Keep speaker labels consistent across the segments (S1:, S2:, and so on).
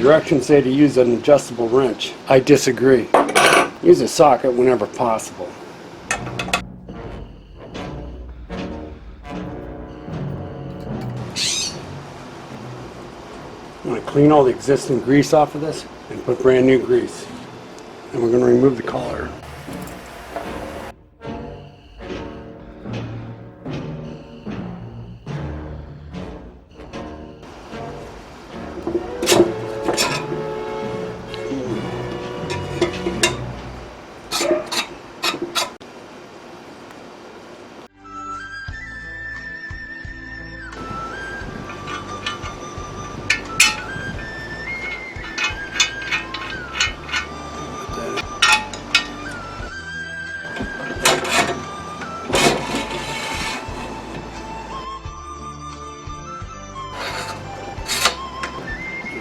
S1: directions say to use an adjustable wrench. I disagree. Use a socket whenever possible. I'm going to clean all the existing grease off of this and put brand new grease. And we're going to remove the collar.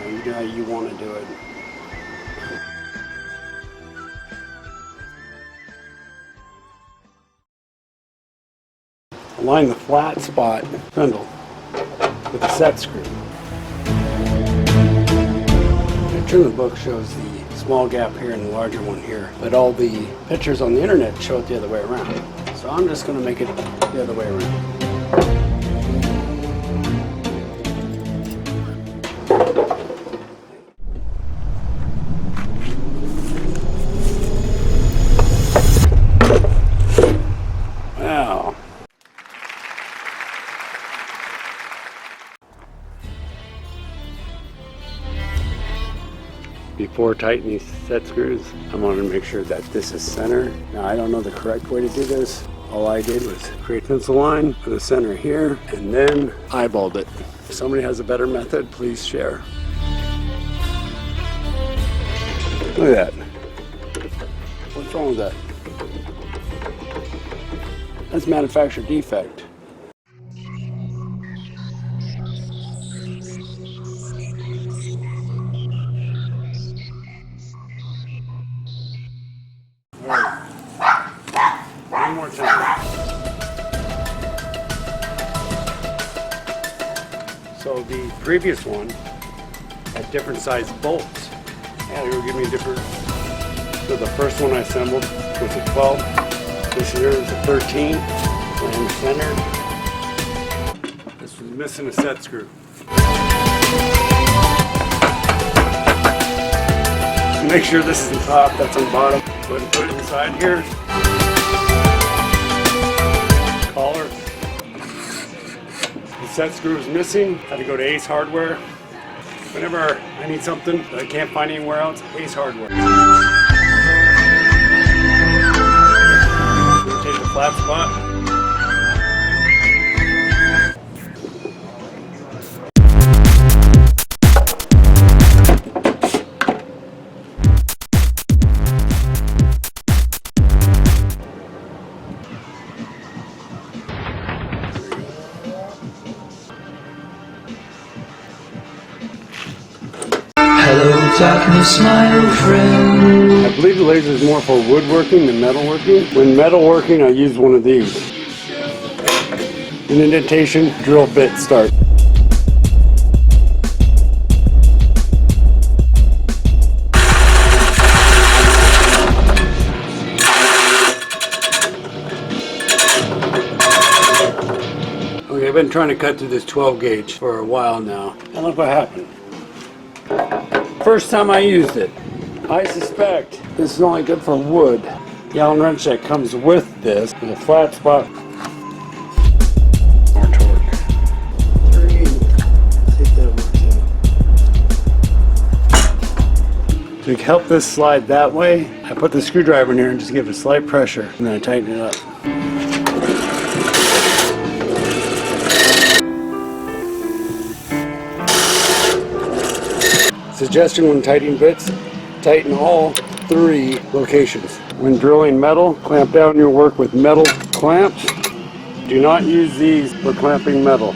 S1: You do how you want to do it. Align the flat spot spindle with the set screw. The picture in the book shows the small gap here and the larger one here, but all the pictures on the internet show it the other way around. So I'm just going to make it the other way around. Before tightening these set screws, I wanted to make sure that this is center. Now I don't know the correct way to do this. All I did was create a pencil line for the center here and then eyeballed it. If somebody has a better method, please share. Look at that. What's wrong with that? That's manufacturer defect. One more time. So the previous one had different size bolts. Yeah, they were giving me different. So the first one I assembled was a 12. This here is a 13. And in the center, this was missing a set screw. Make sure this is the top, that's on the bottom. Go ahead and put it inside here. Collar. The set screw is missing. Had to go to Ace Hardware. Whenever I need something that I can't find anywhere else, Ace Hardware. Take the flat spot.
S2: Hello darkness, my old friend.
S1: I believe the laser is more for woodworking than metalworking. When metalworking, I use one of these. An indentation drill bit start. Okay, I've been trying to cut through this 12 gauge for a while now. And look what happened. First time I used it. I suspect this is only good for wood. The Allen wrench that comes with this is a flat spot. More torque. 3. See if that works out. To help this slide that way, I put the screwdriver in here and just give it a slight pressure, and then I tighten it up. Suggestion when tightening bits, tighten all 3 locations. When drilling metal, clamp down your work with metal clamps. Do not use these for clamping metal.